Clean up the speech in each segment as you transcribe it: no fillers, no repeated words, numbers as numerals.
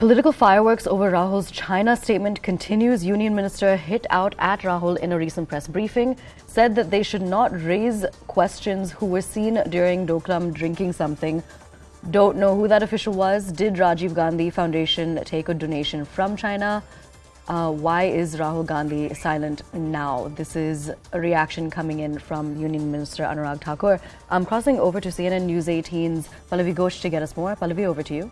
Political fireworks over Rahul's China statement continues. Union Minister hit out at Rahul in a recent press briefing, said that they should not raise questions who were seen during Doklam drinking something. Don't know who that official was. Did Rajiv Gandhi Foundation take a donation from China? Why is Rahul Gandhi silent now? This is a reaction coming in from Union Minister Anurag Thakur. I'm crossing over to CNN News 18's Pallavi Ghosh to get us more. Pallavi, over to you.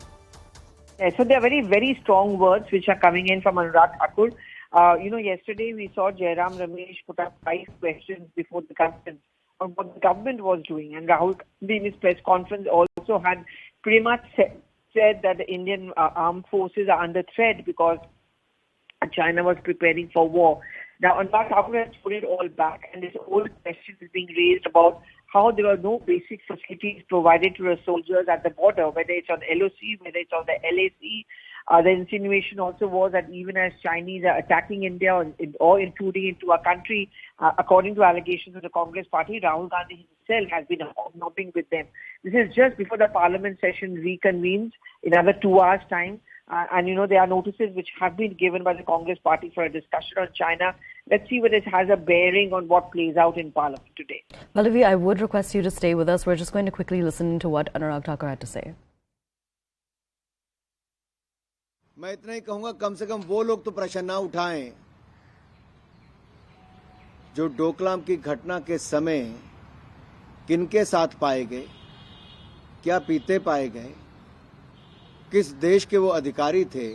Yeah, so there are very, very strong words which are coming in from Anurag Thakur. Yesterday we saw Jairam Ramesh put up 5 questions before the government on what the government was doing. And Rahul Gandhi in his press conference also had pretty much said that the Indian armed forces are under threat because China was preparing for war. Now, Anurag Thakur has put it all back, and this whole question is being raised about how there were no basic facilities provided to the soldiers at the border, whether it's on LOC, whether it's on the LAC. The insinuation also was that even as Chinese are attacking India or intruding into our country, according to allegations of the Congress party, Rahul Gandhi himself has been hobnobbing with them. This is just before the parliament session reconvenes in another 2 hours' time. There are notices which have been given by the Congress party for a discussion on China. Let's see whether it has a bearing on what plays out in Parliament today. Pallavi, I would request you to stay with us. We're just going to quickly listen to what Anurag Thakur had to say. मैं इतना ही कहूंगा, कम से कम वो लोग तो प्रश्न ना उठाएं जो डोकलाम की घटना के समय किनके साथ पाए गए, क्या पीते पाए गए, किस देश के वो अधिकारी थे,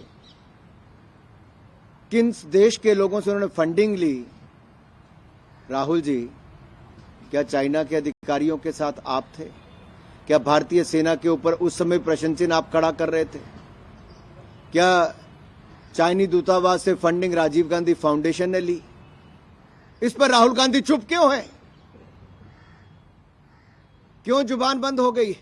किन देश के लोगों से उन्होंने फंडिंग ली। राहुल जी, क्या चाइना के अधिकारियों के साथ आप थे? क्या भारतीय सेना के ऊपर उस समय प्रश्न चिन्ह आप खड़ा कर रहे थे? क्या चाइनी दूतावास से फंडिंग राजीव गांधी फाउंडेशन ने ली? इस पर राहुल गांधी चुप क्यों है? क्यों जुबान बंद हो गई?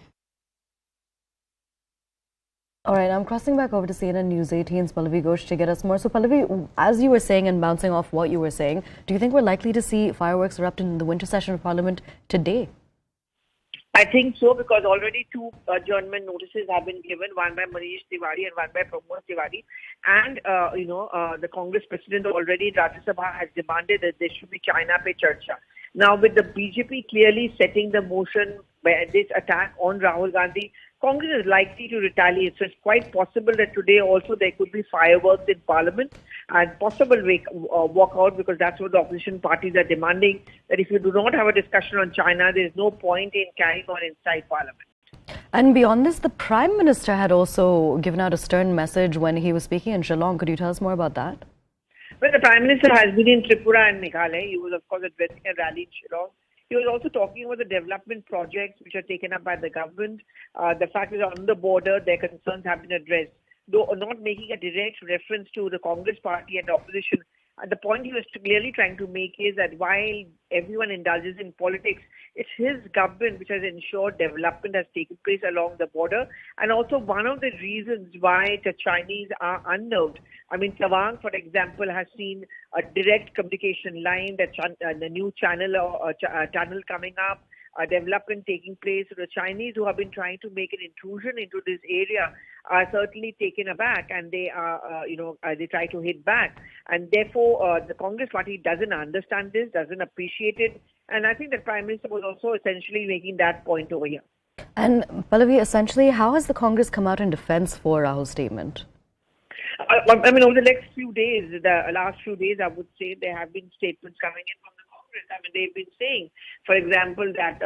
All right, I'm crossing back over to CNN News 18's Pallavi Ghosh to get us more. So, Pallavi, as you were saying and bouncing off what you were saying, do you think we're likely to see fireworks erupt in the winter session of Parliament today? I think so, because already 2 adjournment notices have been given, one by Manish Tiwari and one by Pramod Tiwari. And, the Congress president already, Rajya Sabha, has demanded that there should be China Pe Charcha. Now, with the BJP clearly setting the motion by this attack on Rahul Gandhi, Congress is likely to retaliate. So it's quite possible that today also there could be fireworks in Parliament and possible walkout, because that's what the opposition parties are demanding, that if you do not have a discussion on China, there is no point in carrying on inside Parliament. And beyond this, the Prime Minister had also given out a stern message when he was speaking in Shillong. Could you tell us more about that? Well, the Prime Minister has been in Tripura and Meghalaya. He was, of course, addressing a rally in Shillong. He was also talking about the development projects which are taken up by the government. The fact that on the border, their concerns have been addressed, though not making a direct reference to the Congress party and the opposition. The point he was clearly trying to make is that while everyone indulges in politics, it's his government which has ensured development has taken place along the border. And also one of the reasons why the Chinese are unnerved. I mean, Tawang, for example, has seen a direct communication line, the new channel coming up, development taking place. So the Chinese who have been trying to make an intrusion into this area are certainly taken aback, and they are, they try to hit back. And therefore, the Congress party doesn't understand this, doesn't appreciate it. And I think the Prime Minister was also essentially making that point over here. And Pallavi, essentially, how has the Congress come out in defense for Rahul's statement? Over the next few days, the last few days, I would say there have been statements coming in from the Congress. I mean, they've been saying, for example, that,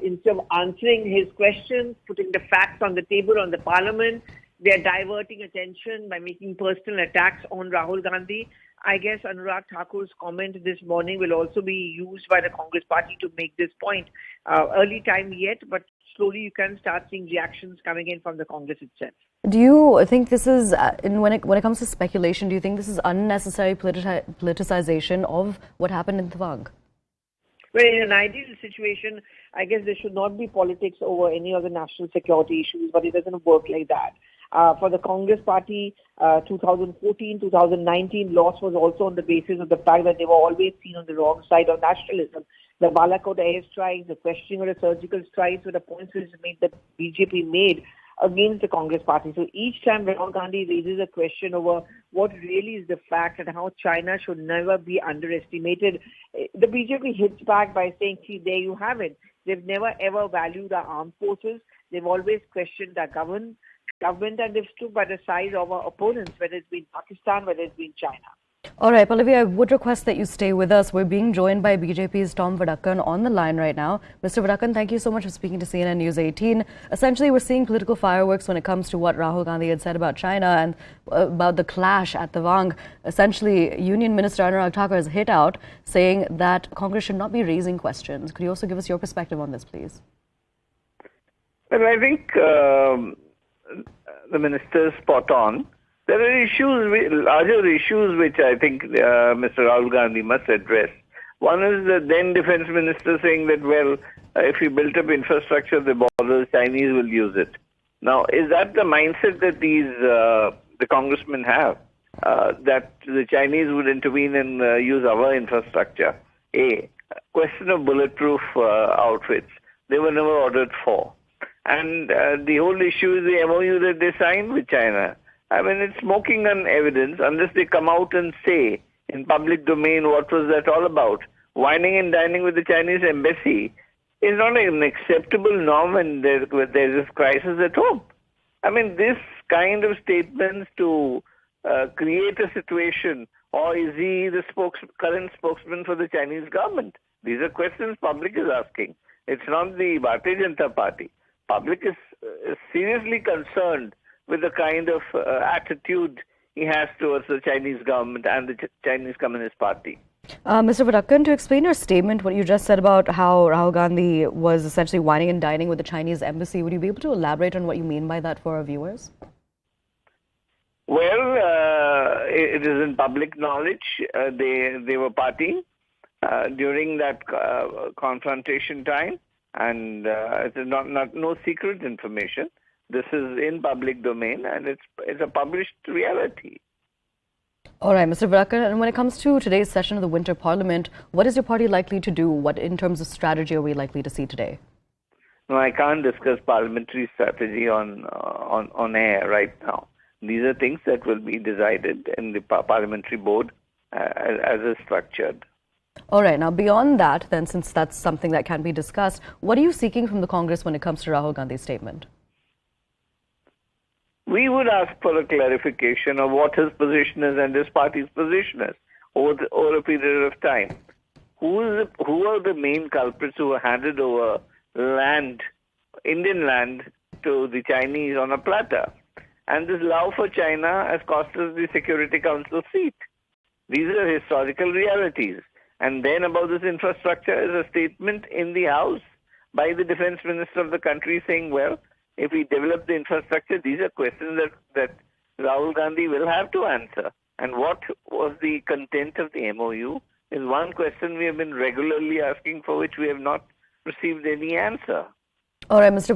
instead of answering his questions, putting the facts on the table on the Parliament, they're diverting attention by making personal attacks on Rahul Gandhi. I guess Anurag Thakur's comment this morning will also be used by the Congress party to make this point. Early time yet, but slowly you can start seeing reactions coming in from the Congress itself. Do you think this is, when it comes to speculation, do you think this is unnecessary politicization of what happened in Tawang? Well, in an ideal situation, I guess there should not be politics over any of the national security issues, but it doesn't work like that. For the Congress party, 2014, 2019 loss was also on the basis of the fact that they were always seen on the wrong side of nationalism. The Balakot airstrikes, the questioning of the surgical strikes were the points which the BJP made against the Congress party. So each time Rahul Gandhi raises a question over what really is the fact and how China should never be underestimated, the BJP hits back by saying, see, there you have it. They've never ever valued our armed forces. They've always questioned our government, and they've stood by the side of our opponents, whether it's been Pakistan, whether it's been China. All right, Pallavi, I would request that you stay with us. We're being joined by BJP's Tom Vadakkan on the line right now. Mr. Vadakkan, thank you so much for speaking to CNN News 18. Essentially, we're seeing political fireworks when it comes to what Rahul Gandhi had said about China and about the clash at Tawang. Essentially, Union Minister Anurag Thakur has hit out saying that Congress should not be raising questions. Could you also give us your perspective on this, please? Well, I think the minister is spot on. There are issues, larger issues, which I think Mr. Rahul Gandhi must address. One is the then defense minister saying that, well, if we built up infrastructure at the border, the Chinese will use it. Now, is that the mindset that the congressmen have? That the Chinese would intervene and use our infrastructure? Question of bulletproof outfits. They were never ordered for. And the whole issue is the MOU that they signed with China. I mean, it's smoking on evidence unless they come out and say in public domain what was that all about. Wining and dining with the Chinese embassy is not an acceptable norm when there's this crisis at home. I mean, this kind of statements to create a situation, or is he the current spokesman for the Chinese government? These are questions public is asking. It's not the Bharatiya Janata Party. Public is seriously concerned with the kind of attitude he has towards the Chinese government and the Chinese Communist Party. Mr. Vadakkan, to explain your statement, what you just said about how Rahul Gandhi was essentially wining and dining with the Chinese embassy, would you be able to elaborate on what you mean by that for our viewers? Well, it is in public knowledge. They were partying during that confrontation time, and it is no secret information. This is in public domain, and it's a published reality. All right, Mr. Vadakkan, and when it comes to today's session of the Winter Parliament, what is your party likely to do? What, in terms of strategy, are we likely to see today? No, I can't discuss parliamentary strategy on air right now. These are things that will be decided in the parliamentary board as is structured. All right, now beyond that, then, since that's something that can be discussed, what are you seeking from the Congress when it comes to Rahul Gandhi's statement? We would ask for a clarification of what his position is and his party's position is over a period of time. Who are the main culprits who have handed over land, Indian land, to the Chinese on a platter? And this love for China has cost us the Security Council seat. These are historical realities. And then about this infrastructure is a statement in the House by the defense minister of the country saying, well, if we develop the infrastructure, these are questions that Rahul Gandhi will have to answer. And what was the content of the MOU is one question we have been regularly asking, for which we have not received any answer. All right, Mr.